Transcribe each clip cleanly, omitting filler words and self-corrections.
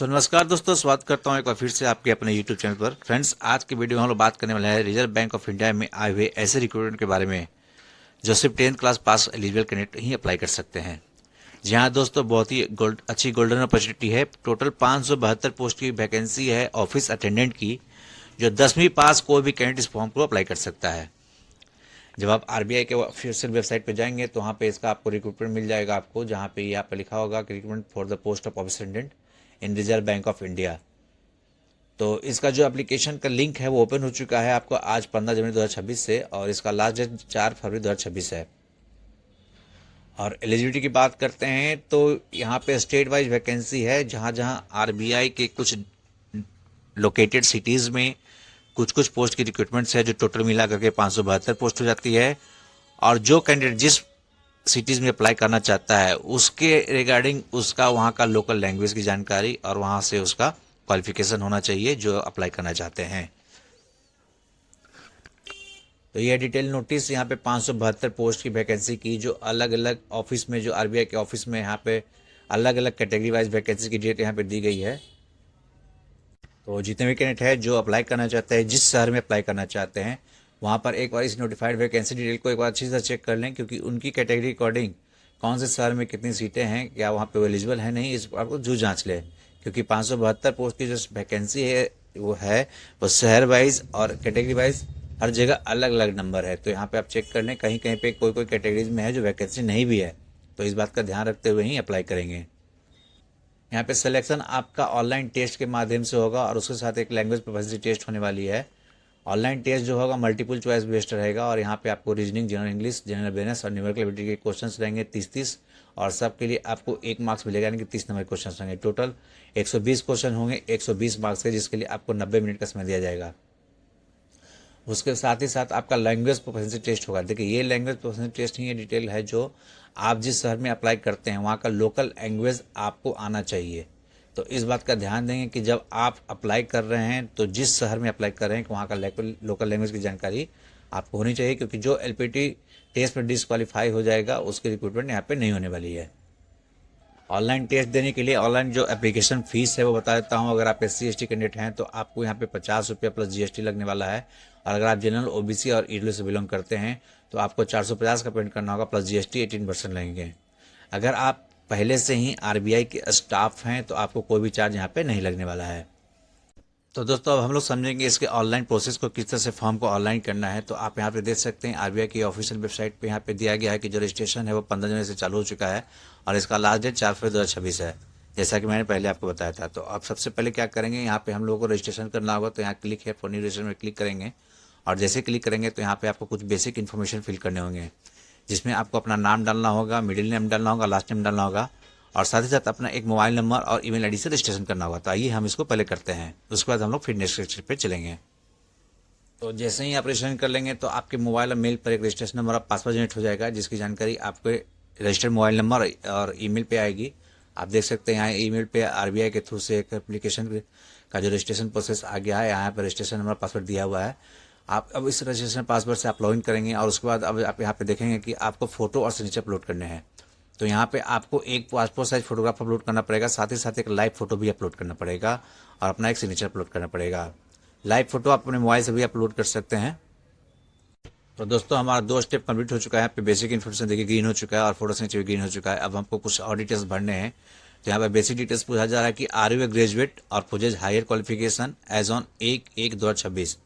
नमस्कार दोस्तों, स्वागत करता हूं एक बार फिर से आपके अपने YouTube चैनल पर। फ्रेंड्स, आज की वीडियो में हम लोग बात करने वाले हैं रिजर्व बैंक ऑफ इंडिया में आए हुए ऐसे रिक्रूटमेंट के बारे में जो सिर्फ 10th class pass eligible candidate ही अप्लाई कर सकते हैं। जी हाँ दोस्तों, बहुत ही अच्छी गोल्डन अपॉर्चुनिटी है। टोटल 572 पोस्ट की वैकेंसी है ऑफिस अटेंडेंट की, जो 10वीं पास कोई भी कैंडिडेट इस फॉर्म को अप्लाई कर सकता है। जब आप आरबीआई के ऑफिशियल वेबसाइट पर जाएंगे तो वहाँ पे इसका आपको रिक्रूटमेंट मिल जाएगा, आपको जहाँ पे यहाँ पे लिखा होगा कि recruitment for the post of office attendant in reserve bank of India. तो इसका जो एप्लीकेशन का लिंक है वो ओपन हो चुका है आपको आज 15 जनवरी 2026 से, और इसका लास्ट डेट 4 फरवरी 2026 है। और एलिजिबिलिटी की बात करते हैं तो यहाँ पे स्टेट वाइज वैकेंसी है, जहाँ जहाँ आरबीआई के कुछ लोकेटेड सिटीज में कुछ कुछ पोस्ट की रिक्रूटमेंट्स है, जो टोटल मिला करके 572 पोस्ट हो जाती है। और जो कैंडिडेट जिस सिटीज में अप्लाई करना चाहता है उसके रिगार्डिंग उसका वहाँ का लोकल लैंग्वेज की जानकारी और वहाँ से उसका क्वालिफिकेशन होना चाहिए जो अप्लाई करना चाहते हैं। तो यह डिटेल नोटिस यहाँ पे 572 पोस्ट की वैकेंसी की, जो अलग अलग ऑफिस में, जो आरबीआई के ऑफिस में यहाँ पे अलग अलग कैटेगरी वाइज वैकेंसी की डेट यहाँ पे दी गई है। तो जितने भी कैंडिडेट है जो अप्लाई करना चाहते हैं, जिस शहर में अप्लाई करना चाहते हैं, वहाँ पर एक बार इस नोटिफाइड वैकेंसी डिटेल को एक बार अच्छी से चेक कर लें, क्योंकि उनकी कैटेगरी अकॉर्डिंग कौन से शहर में कितनी सीटें हैं, क्या वहाँ पे वो एलिजिबल है नहीं, इस आपको जो जांच ले। क्योंकि 572 पोस्ट की जो वैकेंसी है वो शहर वाइज और कैटेगरी वाइज हर जगह अलग अलग नंबर है। तो यहाँ पे आप चेक कर लें, कहीं कहीं पे कोई कोई कैटेगरीज में है जो वैकेंसी नहीं भी है, तो इस बात का ध्यान रखते हुए ही अप्लाई करेंगे। यहाँ पे सिलेक्शन आपका ऑनलाइन टेस्ट के माध्यम से होगा और उसके साथ एक लैंग्वेज प्रोफिशिएंसी टेस्ट होने वाली है। ऑनलाइन टेस्ट जो होगा मल्टीपल चॉइस बेस्ड रहेगा, और यहाँ पे आपको reasoning, general English, general awareness और न्यूमेरिकल एबिलिटी के क्वेश्चंस रहेंगे 30-30, और सबके लिए आपको 1 मार्क्स मिलेगा, यानी कि 30 नंबर क्वेश्चन होंगे। टोटल 120 क्वेश्चन होंगे 120 मार्क्स के, जिसके लिए आपको 90 मिनट का समय दिया जाएगा। उसके साथ ही साथ आपका लैंग्वेज प्रोफिशिएंसी टेस्ट होगा। देखिए, ये लैंग्वेज प्रोफिशिएंसी टेस्ट ही ये डिटेल है जो आप जिस शहर में अप्लाई करते हैं वहाँ का लोकल लैंग्वेज आपको आना चाहिए। तो इस बात का ध्यान देंगे कि जब आप अप्लाई कर रहे हैं तो जिस शहर में अप्लाई कर रहे हैं वहाँ का लोकल लैंग्वेज की जानकारी आपको होनी चाहिए, क्योंकि जो एलपीटी टेस्ट में डिस्क्वालीफाई हो जाएगा उसकी रिक्रूटमेंट यहाँ पे नहीं होने वाली है। ऑनलाइन टेस्ट देने के लिए ऑनलाइन जो एप्लीकेशन फीस है वो बता देता हूँ। अगर आप SC/ST कैंडिडेट हैं तो आपको यहाँ पे 50 रुपये प्लस GST लगने वाला है, और अगर आप जनरल OBC और EWS से बिलोंग करते हैं तो आपको 450 का पेमेंट करना होगा, प्लस GST 18% लगेंगे। अगर आप पहले से ही आरबीआई के स्टाफ हैं तो आपको कोई भी चार्ज यहाँ पे नहीं लगने वाला है। तो दोस्तों, अब हम लोग समझेंगे इसके ऑनलाइन प्रोसेस को, किस तरह से फॉर्म को ऑनलाइन करना है। तो आप यहाँ पे देख सकते हैं आरबीआई की ऑफिशियल वेबसाइट पे यहाँ पे दिया गया है कि जो रजिस्ट्रेशन है वो 15 जनवरी से चालू हो चुका है, और इसका लास्ट डेट 4 फरवरी 2026 है, जैसा कि मैंने पहले आपको बताया था। तो आप सबसे पहले क्या करेंगे, यहाँ पे हम लोगों को रजिस्ट्रेशन करना होगा। तो यहाँ क्लिक है फॉर न्यू रजिस्ट्रेशन में क्लिक करेंगे, और जैसे क्लिक करेंगे तो यहाँ पे आपको कुछ बेसिक इन्फॉर्मेशन फिल करने होंगे, जिसमें आपको अपना नाम डालना होगा, मिडिल नेम डालना होगा, लास्ट नेम डालना होगा, और साथ ही साथ अपना एक मोबाइल नंबर और ईमेल आईडी से रजिस्ट्रेशन करना होगा। तो आइए हम इसको पहले करते हैं, उसके बाद हम लोग फिर नेक्स्ट स्टेप पे चलेंगे। तो जैसे ही आप रजिस्ट्रेशन कर लेंगे तो आपके मोबाइल और मेल पर एक रजिस्ट्रेशन नंबर और पासवर्ड जनरेट हो जाएगा, जिसकी जानकारी आपके रजिस्टर्ड मोबाइल नंबर और ईमेल पे आएगी। आप देख सकते हैं यहाँ ईमेल पे आरबीआई के थ्रू से एक एप्लीकेशन का जो रजिस्ट्रेशन प्रोसेस आ गया है, यहाँ पर रजिस्ट्रेशन नंबर पासवर्ड दिया हुआ है। आप अब इस रजिस्ट्रेशन पासवर्ड से आप लॉगिन करेंगे, और उसके बाद अब आप यहाँ पे देखेंगे कि आपको फोटो और सिग्नेचर अपलोड करने हैं। तो यहाँ पे आपको एक पासपोर्ट साइज फोटोग्राफ अपलोड करना पड़ेगा, साथ ही साथ एक लाइव फोटो भी अपलोड करना पड़ेगा, और अपना एक सिग्नेचर अपलोड करना पड़ेगा। लाइव फोटो आप अपने मोबाइल से भी अपलोड कर सकते हैं। तो दोस्तों, हमारा 2 स्टेप कंप्लीट हो चुका है। यहाँ पे बेसिक इन्फॉर्मेशन देखिए ग्रीन हो चुका है, और फोटो सिग्नेचर भी ग्रीन हो चुका है। अब हमको कुछ और डिटेल्स भरने हैं। तो यहाँ पे बेसिक डिटेल्स पूछा जा रहा है कि आर यू ए ग्रेजुएट और possess higher qualification as on 1/1/2026,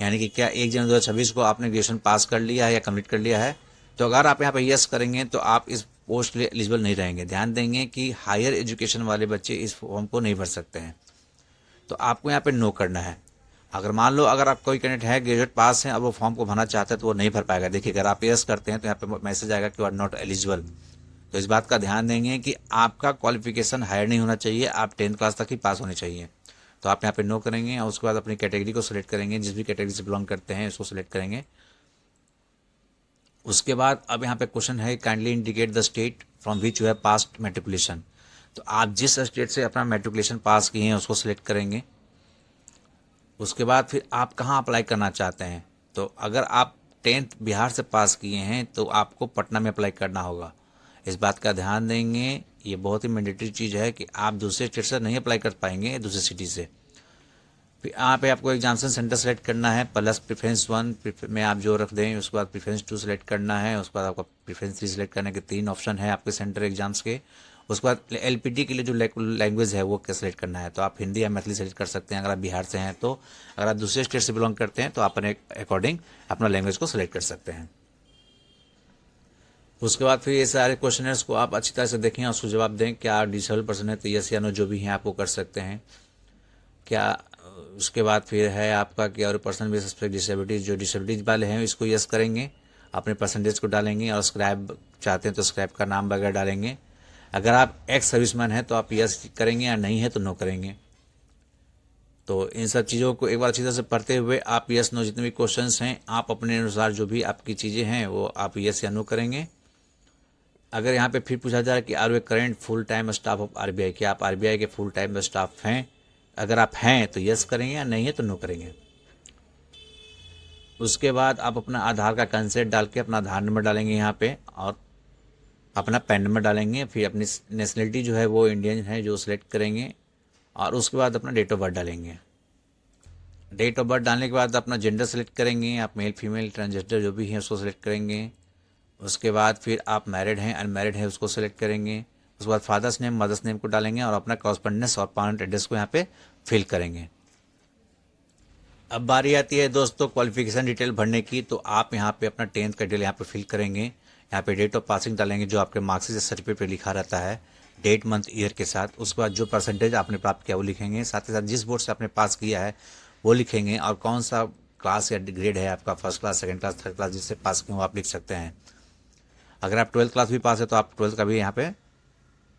यानी कि क्या 1 जनवरी 2026 को आपने ग्रेजुएशन पास कर लिया है या कंप्लीट कर लिया है। तो अगर आप यहाँ पे यस करेंगे तो आप इस पोस्ट के लिए एलिजिबल नहीं रहेंगे। ध्यान देंगे कि हायर एजुकेशन वाले बच्चे इस फॉर्म को नहीं भर सकते हैं, तो आपको यहाँ पे नो करना है। अगर मान लो अगर आप कोई कैंडिडेट है ग्रेजुएट पास है और वो फॉर्म को भरना चाहता है तो वो नहीं भर पाएगा। देखिए, अगर आप यस करते हैं तो यहाँ पे मैसेज आएगा कि यू आर नॉट एलिजिबल। तो इस बात का ध्यान देंगे कि आपका क्वालिफिकेशन हायर नहीं होना चाहिए, आप 10th क्लास तक ही पास होने चाहिए। तो आप यहाँ पे नो करेंगे, और उसके बाद अपनी कैटेगरी को सिलेक्ट करेंगे, जिस भी कैटेगरी से बिलोंग करते हैं उसको सिलेक्ट करेंगे। उसके बाद अब यहाँ पे क्वेश्चन है, kindly indicate the state from which you have passed matriculation. तो आप जिस स्टेट से अपना मैट्रिकुलेशन पास किए हैं उसको सिलेक्ट करेंगे। उसके बाद फिर आप कहाँ अप्लाई करना चाहते हैं। तो अगर आप 10th बिहार से पास किए हैं तो आपको पटना में अप्लाई करना होगा, इस बात का ध्यान देंगे। ये बहुत ही मैंडेटरी चीज़ है कि आप दूसरे स्टेट से नहीं अप्लाई कर पाएंगे, दूसरे सिटी से। फिर यहाँ पे आपको एग्जामिनेशन सेंटर सेलेक्ट करना है, प्लस प्रेफरेंस 1 में आप जो रख दें, उसके बाद प्रेफरेंस 2 सेलेक्ट करना है, उसके बाद आपका प्रेफरेंस 3 सेलेक्ट करने के 3 ऑप्शन है आपके सेंटर एग्जाम्स के। उसके बाद LPT के लिए जो लैंग्वेज है वो क्या सेलेक्ट करना है, तो आप हिंदी या मैथिली सेलेक्ट कर सकते हैं अगर आप बिहार से हैं तो। अगर आप दूसरे स्टेट से बिलोंग करते हैं तो आप अपने अकॉर्डिंग अपना लैंग्वेज को सिलेक्ट कर सकते हैं। उसके बाद फिर ये सारे क्वेश्चनर्स को आप अच्छी तरह से देखें और उसको जवाब दें। क्या आप डिसेबल पर्सन है तो यस या नो जो भी है आप वो कर सकते हैं। क्या उसके बाद फिर है आपका कि और पर्सन विद सस्पेक्ट डिसेबिलिटीज, जो डिसेबिलिटीज वाले हैं इसको यस करेंगे, अपने परसेंटेज को डालेंगे और स्क्रैप चाहते हैं तो स्क्रैप का नाम वगैरह डालेंगे। अगर आप एक्स सर्विसमैन हैं तो आप यस करेंगे, या नहीं है तो नो करेंगे। तो इन सब चीज़ों को एक बार अच्छी तरह से पढ़ते हुए आप यस नो जितने भी क्वेश्चंस हैं आप अपने अनुसार जो भी आपकी चीज़ें हैं वो आप यस या नो करेंगे। अगर यहाँ पे फिर पूछा जा रहा है कि are we current full time staff of RBI, क्या आप RBI के फुल टाइम स्टाफ हैं, अगर आप हैं तो यस करेंगे, या नहीं है तो नो करेंगे। उसके बाद आप अपना आधार का कंसेंट डाल के अपना आधार नंबर डालेंगे यहाँ पे और अपना पैन नंबर डालेंगे। फिर अपनी नेशनलिटी जो है वो इंडियन है जो सिलेक्ट करेंगे और उसके बाद अपना डेट ऑफ बर्थ डालेंगे। डेट ऑफ बर्थ डालने के बाद अपना जेंडर सेलेक्ट करेंगे, आप मेल फीमेल ट्रांसजेंडर जो भी है उसको सिलेक्ट करेंगे। उसके बाद फिर आप मैरिड हैं अनमैरिड है उसको सेलेक्ट करेंगे। उसके बाद फादर्स नेम मदर्स नेम को डालेंगे और अपना कॉरस्पॉन्डेंस और परमानेंट एड्रेस को यहाँ पे फिल करेंगे। अब बारी आती है दोस्तों क्वालिफिकेशन डिटेल भरने की, तो आप यहाँ पे अपना 10th का डिटेल यहाँ पे फिल करेंगे। यहाँ पे डेट ऑफ पासिंग डालेंगे जो आपके मार्क्सिट सर्टिफिकेट पे लिखा रहता है, डेट मंथ ईयर के साथ। उसके बाद जो परसेंटेज आपने प्राप्त किया वो लिखेंगे, साथ ही साथ जिस बोर्ड से आपने पास किया है वो लिखेंगे और कौन सा क्लास या ग्रेड है आपका, first class second class third class जिससे पास किया वो आप लिख सकते हैं। अगर आप 12th क्लास भी पास है तो आप 12th का भी यहाँ पे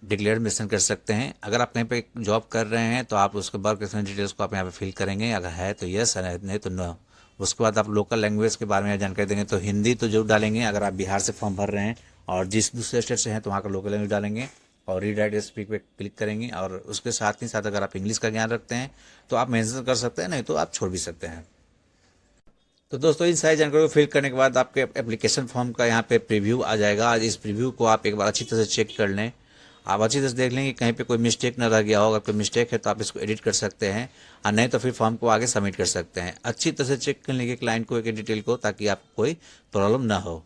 डिक्लेयर मेंशन कर सकते हैं। अगर आप कहीं पे जॉब कर रहे हैं तो आप उसके वर्क एक्सपीरियंस डिटेल्स को आप यहाँ पे फिल करेंगे, अगर है तो यस, नहीं तो नो। उसके बाद आप लोकल लैंग्वेज के बारे में जानकारी देंगे, तो हिंदी तो जरूर डालेंगे अगर आप बिहार से फॉर्म भर रहे हैं, और जिस दूसरे स्टेट से हैं तो वहाँ का लोकल लैंग्वेज डालेंगे और रीड राइट स्पीक पे क्लिक करेंगे। और उसके साथ ही साथ अगर आप इंग्लिश का ज्ञान रखते हैं तो आप मेंशन कर सकते हैं, नहीं तो आप छोड़ भी सकते हैं। तो दोस्तों इन सारी जानकारी को फिल करने के बाद आपके एप्लीकेशन फॉर्म का यहाँ पे प्रीव्यू आ जाएगा। आज इस प्रीव्यू को आप एक बार अच्छी तरह से चेक कर लें, आप अच्छी तरह से देख लेंगे कहीं पे कोई मिस्टेक न रह गया हो। अगर कोई मिस्टेक है तो आप इसको एडिट कर सकते हैं, और नहीं तो फिर फॉर्म को आगे सबमिट कर सकते हैं। अच्छी तरह से चेक कर लेंगे क्लाइंट को एक डिटेल को, ताकि आपको कोई प्रॉब्लम ना हो।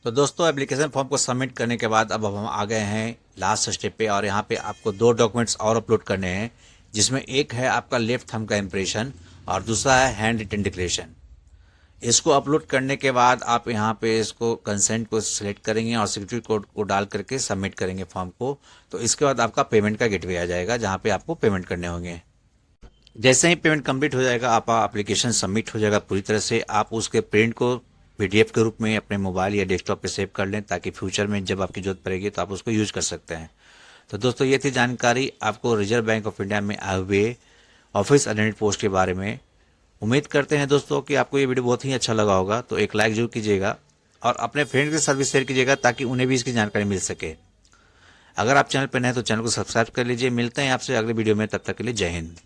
तो दोस्तों एप्लीकेशन फॉर्म को सबमिट करने के बाद अब हम आ गए हैं लास्ट स्टेप पे, और यहाँ पे आपको 2 डॉक्यूमेंट्स और अपलोड करने हैं, जिसमें एक है आपका लेफ्ट थंब का इम्प्रेशन और दूसरा है हैंड रिटन डिक्लेरेशन। इसको अपलोड करने के बाद आप यहाँ पे इसको कंसेंट को सिलेक्ट करेंगे और सिक्योरिटी कोड को डाल करके सबमिट करेंगे फॉर्म को। तो इसके बाद आपका पेमेंट का गेटवे आ जाएगा जहाँ पे आपको पेमेंट करने होंगे। जैसे ही पेमेंट कंप्लीट हो जाएगा आपका एप्लीकेशन सबमिट हो जाएगा पूरी तरह से। आप उसके प्रिंट को PDF के रूप में अपने मोबाइल या डेस्कटॉप पे सेव कर लें, ताकि फ्यूचर में जब आपकी जरूरत पड़ेगी तो आप उसको यूज कर सकते हैं। तो दोस्तों ये थी जानकारी आपको रिजर्व बैंक ऑफ इंडिया में आए हुए ऑफिस अटेंडेंट पोस्ट के बारे में। उम्मीद करते हैं दोस्तों कि आपको ये वीडियो बहुत ही अच्छा लगा होगा, तो एक लाइक जरूर कीजिएगा और अपने फ्रेंड के साथ भी शेयर कीजिएगा ताकि उन्हें भी इसकी जानकारी मिल सके। अगर आप चैनल पर नए हैं तो चैनल को सब्सक्राइब कर लीजिए। मिलते हैं आपसे अगले वीडियो में, तब तक के लिए जय हिंद।